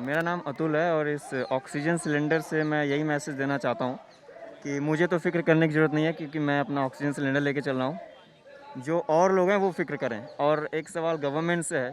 मेरा नाम अतुल है और इस ऑक्सीजन सिलेंडर से मैं यही मैसेज देना चाहता हूँ कि मुझे तो फ़िक्र करने की ज़रूरत नहीं है क्योंकि मैं अपना ऑक्सीजन सिलेंडर लेके चल रहा हूँ। जो और लोग हैं वो फ़िक्र करें। और एक सवाल गवर्नमेंट से है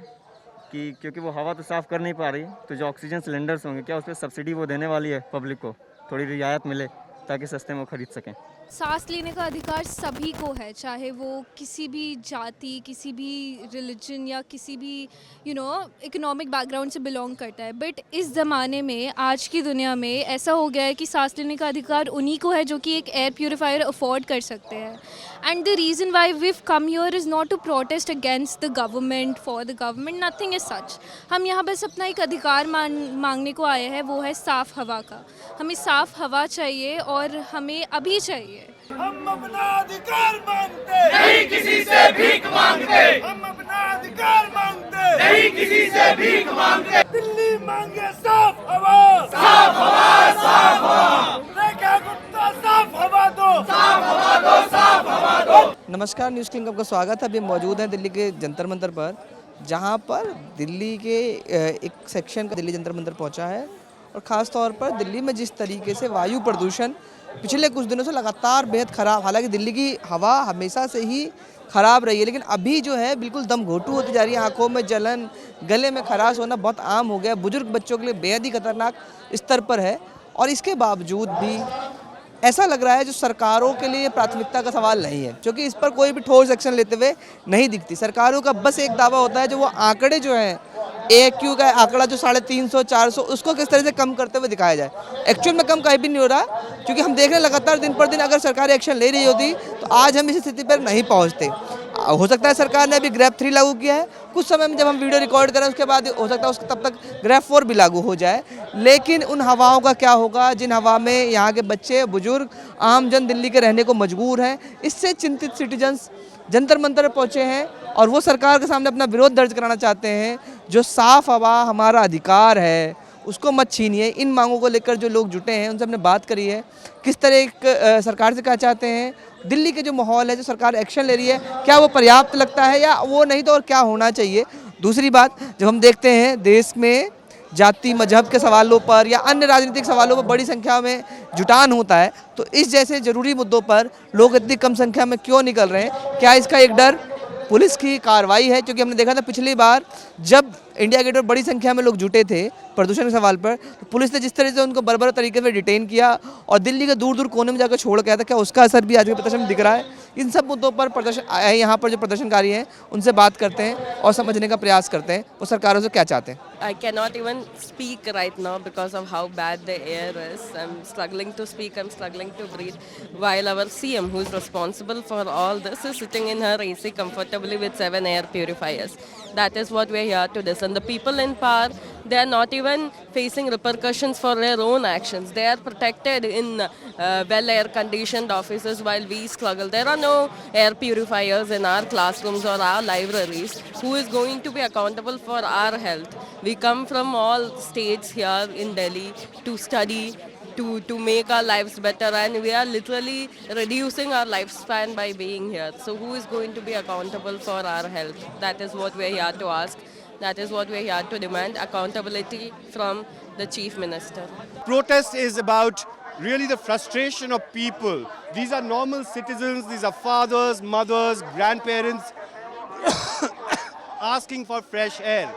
कि क्योंकि वो हवा तो साफ़ कर नहीं पा रही, तो जो ऑक्सीजन सिलेंडर्स होंगे क्या उस पर सब्सिडी वो देने वाली है पब्लिक को, थोड़ी रियायत मिले ताकि सस्ते में वो ख़रीद सकें। सांस लेने का अधिकार सभी को है, चाहे वो किसी भी जाति, किसी भी रिलीजन या किसी भी इकोनॉमिक बैकग्राउंड से बिलोंग करता है। बट इस ज़माने में, आज की दुनिया में ऐसा हो गया है कि सांस लेने का अधिकार उन्हीं को है जो कि एक एयर प्योरीफायर अफोर्ड कर सकते हैं। And the reason why we come here is not to protest against the government, for the government, nothing is such. हम यहाँ बस अपना एक अधिकार मांगने को आए हैं, वो है साफ़ हवा का। हमें साफ़ हवा चाहिए और हमें अभी चाहिए। हम अपना अधिकार मांगते नहीं, किसी से भीख मांगते। हम अपना अधिकार मांगते नहीं, किसी से भीख मांगते। दिल्ली मांगे साफ हवा, साफ हवा, साफ हवा। रेखा गुप्ता साफ हवा दो, साफ हवा दो, साफ हवा दो। नमस्कार, न्यूज़ क्लिंक आपका स्वागत है। अभी हम मौजूद हैं दिल्ली के जंतर मंतर पर, जहां पर दिल्ली के एक सेक्शन का दिल्ली जंतर मंतर पहुंचा है। और ख़ास तौर पर दिल्ली में जिस तरीके से वायु प्रदूषण पिछले कुछ दिनों से लगातार बेहद ख़राब, हालांकि दिल्ली की हवा हमेशा से ही ख़राब रही है, लेकिन अभी जो है बिल्कुल दम घोटू होती जा रही है। आँखों में जलन, गले में खराश होना बहुत आम हो गया। बुजुर्ग बच्चों के लिए बेहद ही खतरनाक स्तर पर है। और इसके बावजूद भी ऐसा लग रहा है जो सरकारों के लिए प्राथमिकता का सवाल नहीं है, क्योंकि इस पर कोई भी ठोस एक्शन लेते हुए नहीं दिखती। सरकारों का बस एक दावा होता है, जो वो आंकड़े जो हैं, AQ का आंकड़ा जो 350, 400, उसको किस तरह से कम करते हुए दिखाया जाए। एक्चुअल में कम कहीं भी नहीं हो रहा, क्योंकि हम देख रहे हैं लगातार दिन पर दिन अगर सरकार एक्शन ले रही होती तो आज हम इस स्थिति पर नहीं पहुँचते। हो सकता है सरकार ने अभी ग्रैब 3 लागू किया है, कुछ समय में जब हम वीडियो रिकॉर्ड करें उसके बाद हो सकता है उसके तब तक ग्रैब 4 भी लागू हो जाए। लेकिन उन हवाओं का क्या होगा जिन हवा में यहाँ के बच्चे, बुजुर्ग, आम जन दिल्ली के रहने को मजबूर हैं। इससे चिंतित सिटीजन्स जंतर मंतर पहुँचे हैं और वो सरकार के सामने अपना विरोध दर्ज कराना चाहते हैं। जो साफ़ हवा हमारा अधिकार है उसको मत छीनिए। इन मांगों को लेकर जो लोग जुटे हैं उनसे हमने बात करी है, किस तरह सरकार से क्या चाहते हैं, दिल्ली के जो माहौल है, जो सरकार एक्शन ले रही है, क्या वो पर्याप्त लगता है या वो नहीं तो और क्या होना चाहिए। दूसरी बात, जब हम देखते हैं देश में जाति मजहब के सवालों पर या अन्य राजनीतिक सवालों पर बड़ी संख्या में जुटान होता है, तो इस जैसे ज़रूरी मुद्दों पर लोग इतनी कम संख्या में क्यों निकल रहे हैं? क्या इसका एक डर पुलिस की कार्रवाई है? क्योंकि हमने देखा था पिछली बार जब इंडिया गेट पर बड़ी संख्या में लोग जुटे थे प्रदूषण के सवाल पर, तो पुलिस ने जिस तरह से उनको बर्बर तरीके से डिटेन किया और दिल्ली के दूर दूर कोने में जाकर छोड़ गया था, क्या उसका असर भी आज के प्रदर्शन में दिख रहा है? इन सब मुद्दों पर यहाँ पर जो प्रदर्शनकारी हैं उनसे बात करते हैं और समझने का प्रयास करते हैं वो सरकारों से क्या चाहते हैं। I cannot even speak right now because of how bad the air is. I'm struggling to speak, I'm struggling to breathe. While our CM, who is responsible for all this, is sitting in her AC comfortably with 7 air purifiers. That is what we're here to listen. The people in power, they are not even facing repercussions for their own actions. They are protected in well air conditioned offices while we struggle. There are no air purifiers in our classrooms or our libraries. Who is going to be accountable for our health? We come from all states here in Delhi to study, to make our lives better, and we are literally reducing our lifespan by being here. So who is going to be accountable for our health? That is what we are here to ask. That is what we are here to demand, accountability from the Chief Minister. Protest is about really the frustration of people. These are normal citizens, these are fathers, mothers, grandparents asking for fresh air.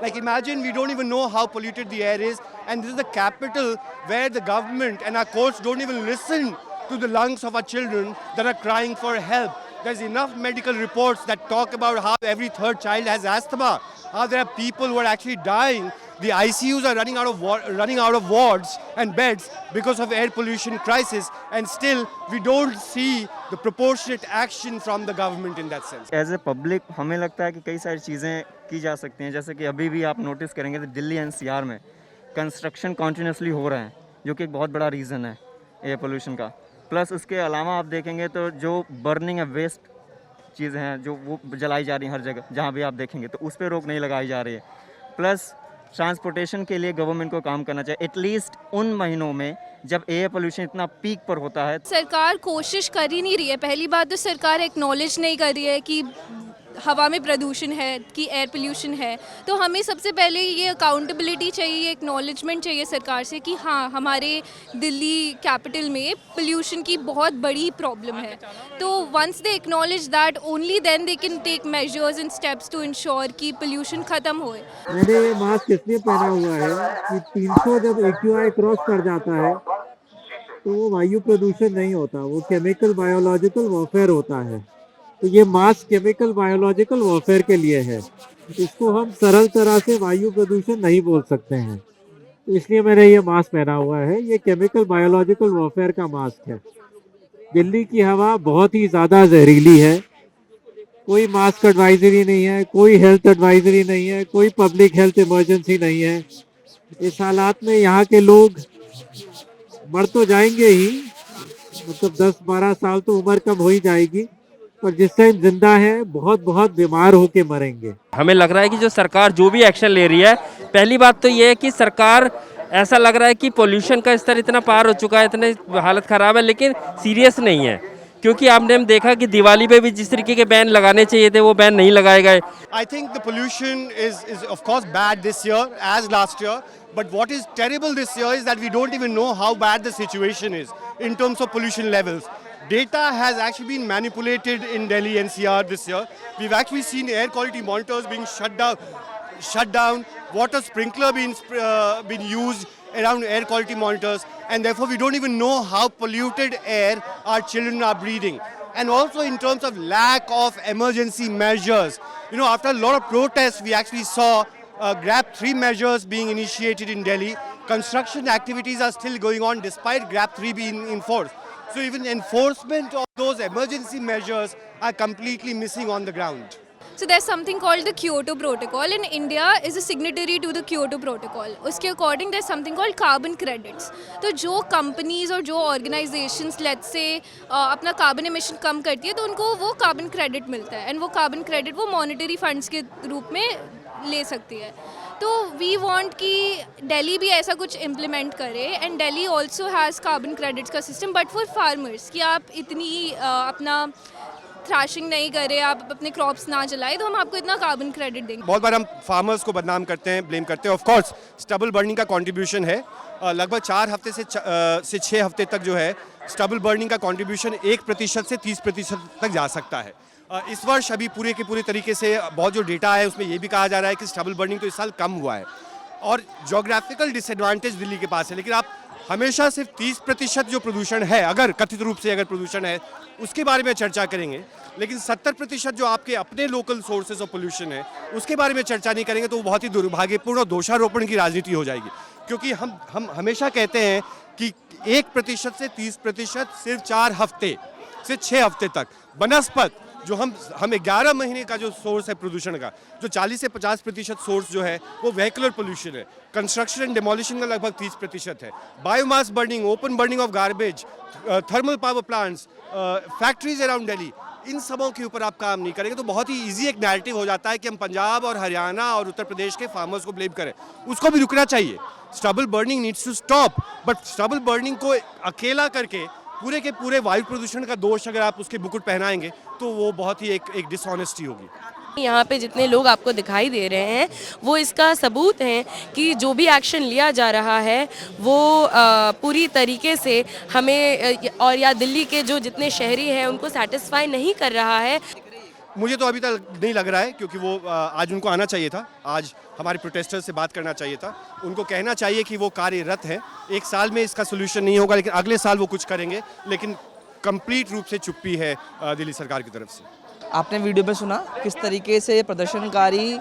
Like, imagine we don't even know how polluted the air is, and this is the capital where the government and our courts don't even listen to the lungs of our children that are crying for help. There's enough medical reports that talk about how every third child has asthma, how there are people who are actually dying. The ICUs are running out of wards and beds because of air pollution crisis, and still we don't see the proportionate action from the government in that sense. As a public हमें लगता है कि कई सारी चीज़ें की जा सकती हैं, जैसे कि अभी भी आप नोटिस करेंगे तो दिल्ली NCR में कंस्ट्रक्शन कॉन्टीन्यूसली हो रहे हैं, जो कि एक बहुत बड़ा रीज़न है एयर पोल्यूशन का। प्लस उसके अलावा आप देखेंगे तो जो बर्निंग है, वेस्ट चीज़ें हैं जो वो जलाई जा रही हैं हर जगह, जहाँ भी आप देखेंगे तो उस पर रोक नहीं लगाई जा रही है। प्लस ट्रांसपोर्टेशन के लिए गवर्नमेंट को काम करना चाहिए, एटलीस्ट उन महीनों में जब एयर पोल्यूशन इतना पीक पर होता है। सरकार कोशिश कर ही नहीं रही है। पहली बात तो सरकार एक्नॉलेज नहीं कर रही है कि हवा में प्रदूषण है, कि एयर पोल्यूशन है, तो हमें सबसे पहले ये अकाउंटेबिलिटी चाहिए, एक्नॉलेजमेंट चाहिए सरकार से कि हाँ, हमारे दिल्ली कैपिटल में पोल्यूशन की बहुत बड़ी प्रॉब्लम है। तो once they acknowledge that, only then they can take measures and steps to ensure कि पोल्यूशन ख़त्म होए। मैंने ये मास्क इसलिए पहना हुआ है कि 300 जब AQI क्रॉस कर जाता है तो वो वायु प्रदूषण नहीं होता, वो केमिकल बायोलॉजिकल वॉरफेयर होता है। तो ये मास्क केमिकल बायोलॉजिकल वॉरफेयर के लिए है, इसको हम सरल तरह से वायु प्रदूषण नहीं बोल सकते हैं। तो इसलिए मैंने ये मास्क पहना हुआ है, ये केमिकल बायोलॉजिकल वॉरफेयर का मास्क है। दिल्ली की हवा बहुत ही ज़्यादा जहरीली है, कोई मास्क एडवाइजरी नहीं है, कोई हेल्थ एडवाइजरी नहीं है, कोई पब्लिक हेल्थ इमरजेंसी नहीं है। इस हालात में यहाँ के लोग मर तो जाएंगे ही, मतलब 10-12 साल तो उम्र कम हो ही जाएगी, पर जिस टाइम जिंदा है बहुत बहुत बीमार होके मरेंगे। हमें लग रहा है कि जो सरकार जो भी एक्शन ले रही है, पहली बात तो ये है कि सरकार, ऐसा लग रहा है कि पोल्यूशन का स्तर इतना पार हो चुका है, इतने हालत ख़राब है, लेकिन सीरियस नहीं है। क्योंकि हमने देखा कि दिवाली पे भी जिस तरीके के बैन लगाने चाहिए थे वो बैन नहीं लगाए गए। I think the pollution is of course bad this year as last year. But what is terrible this year is that we don't even know how bad the situation is in terms of pollution levels. Data has actually been manipulated in Delhi NCR this year. We've actually seen air quality monitors being shut down, water sprinkler being used around air quality monitors, and therefore we don't even know how polluted air our children are breathing. And also in terms of lack of emergency measures. You know, after a lot of protests, we actually saw GRAP 3 measures being initiated in Delhi. Construction activities are still going on despite GRAP 3 being enforced. So even enforcement of those emergency measures are completely missing on the ground. So there's something called the Kyoto Protocol, and India is a signatory to the Kyoto Protocol. उसके according there's something called carbon credits. तो जो companies और जो organizations let's say अपना carbon emission कम करती है तो उनको वो carbon credit मिलता है, and वो carbon credit वो monetary funds के रूप में ले सकती है। तो वी वांट कि दिल्ली भी ऐसा कुछ इम्प्लीमेंट करे, and Delhi also has carbon credits का सिस्टम, बट फॉर फार्मर्स, कि आप इतनी अपना थ्रैशिंग नहीं करें, आप अपने क्रॉप्स ना जलाएं, तो हम आपको इतना कार्बन क्रेडिट देंगे। बहुत बार हम फार्मर्स को बदनाम करते हैं, ब्लेम करते हैं। ऑफ कोर्स स्टबल बर्निंग का कंट्रीब्यूशन है, लगभग 4 हफ्ते से 6 हफ्ते तक जो है स्टबल बर्निंग का कंट्रीब्यूशन 1% से 30% तक जा सकता है। इस वर्ष अभी पूरे के पूरे तरीके से बहुत जो डेटा है उसमें ये भी कहा जा रहा है कि स्टबल बर्निंग तो इस साल कम हुआ है, और जोग्राफिकल डिसएडवांटेज दिल्ली के पास है। लेकिन आप हमेशा सिर्फ 30% जो प्रदूषण है, अगर कथित रूप से अगर प्रदूषण है, उसके बारे में चर्चा करेंगे, लेकिन 70% जो आपके अपने लोकल सोर्सेज ऑफ पोल्यूशन है उसके बारे में चर्चा नहीं करेंगे, तो वो बहुत ही दुर्भाग्यपूर्ण और दोषारोपण की राजनीति हो जाएगी। क्योंकि हम हमेशा कहते हैं कि 1% से 30% सिर्फ 4 हफ्ते से 6 हफ्ते तक। बनस्पत जो हम 11 महीने का जो सोर्स है प्रदूषण का, जो 40 से 50% सोर्स जो है वो व्हीकुलर पोल्यूशन है। कंस्ट्रक्शन एंड डिमोलिशन का लगभग 30% है। Biomass burning, open burning of garbage, thermal power plants, factories around Delhi, इन सबों के ऊपर आप काम नहीं करेंगे तो बहुत ही इजी एक नैरेटिव हो जाता है कि हम पंजाब और हरियाणा और उत्तर प्रदेश के फार्मर्स को ब्लेम करें। उसको भी रुकना चाहिए। Stubble burning needs to stop, but stubble burning को अकेला करके पूरे के पूरे वायु प्रदूषण का दोष अगर आप उसके मुकुट पहनाएंगे तो वो बहुत ही एक डिसऑनेस्टी होगी। यहाँ पे जितने लोग आपको दिखाई दे रहे हैं वो इसका सबूत हैं कि जो भी एक्शन लिया जा रहा है वो पूरी तरीके से हमें और या दिल्ली के जो जितने शहरी हैं उनको सेटिस्फाई नहीं कर रहा है। मुझे तो अभी तक नहीं लग रहा है, क्योंकि वो आज उनको आना चाहिए था, आज हमारे प्रोटेस्टर्स से बात करना चाहिए था, उनको कहना चाहिए कि वो कार्यरत हैं। 1 साल में इसका सोल्यूशन नहीं होगा, लेकिन अगले साल वो कुछ करेंगे। लेकिन कंप्लीट रूप से चुप्पी है दिल्ली सरकार की तरफ से। आपने वीडियो में सुना किस तरीके से प्रदर्शनकारी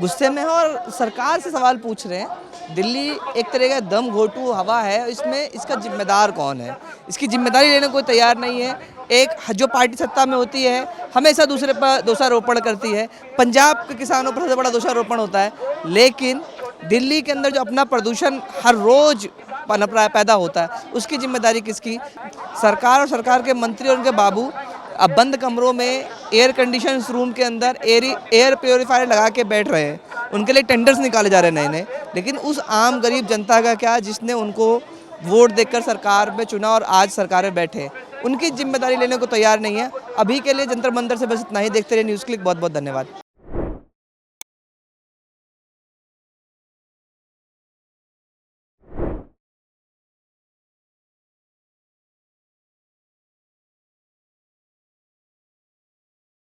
गुस्से में हैं और सरकार से सवाल पूछ रहे हैं। दिल्ली एक तरह का दम घोटू हवा है, इसमें इसका जिम्मेदार कौन है? इसकी जिम्मेदारी लेने को तैयार नहीं है। एक जो पार्टी सत्ता में होती है हमेशा दूसरे पर दोषारोपण करती है। पंजाब के किसानों पर सबसे बड़ा दोषारोपण होता है, लेकिन दिल्ली के अंदर जो अपना प्रदूषण हर रोज पनप रहा है, पैदा होता है, उसकी जिम्मेदारी किसकी? सरकार और सरकार के मंत्री और उनके बाबू अब बंद कमरों में एयर कंडीशन रूम के अंदर एयर प्योरीफायर लगा के बैठ रहे हैं। उनके लिए टेंडर्स निकाले जा रहे हैं नए नए, लेकिन उस आम गरीब जनता का क्या जिसने उनको वोट देकर सरकार में चुना और आज सरकार में बैठे, उनकी जिम्मेदारी लेने को तैयार नहीं है। अभी के लिए जंतर मंतर से बस इतना ही। देखते रहिए न्यूज़ क्लिक। बहुत बहुत धन्यवाद।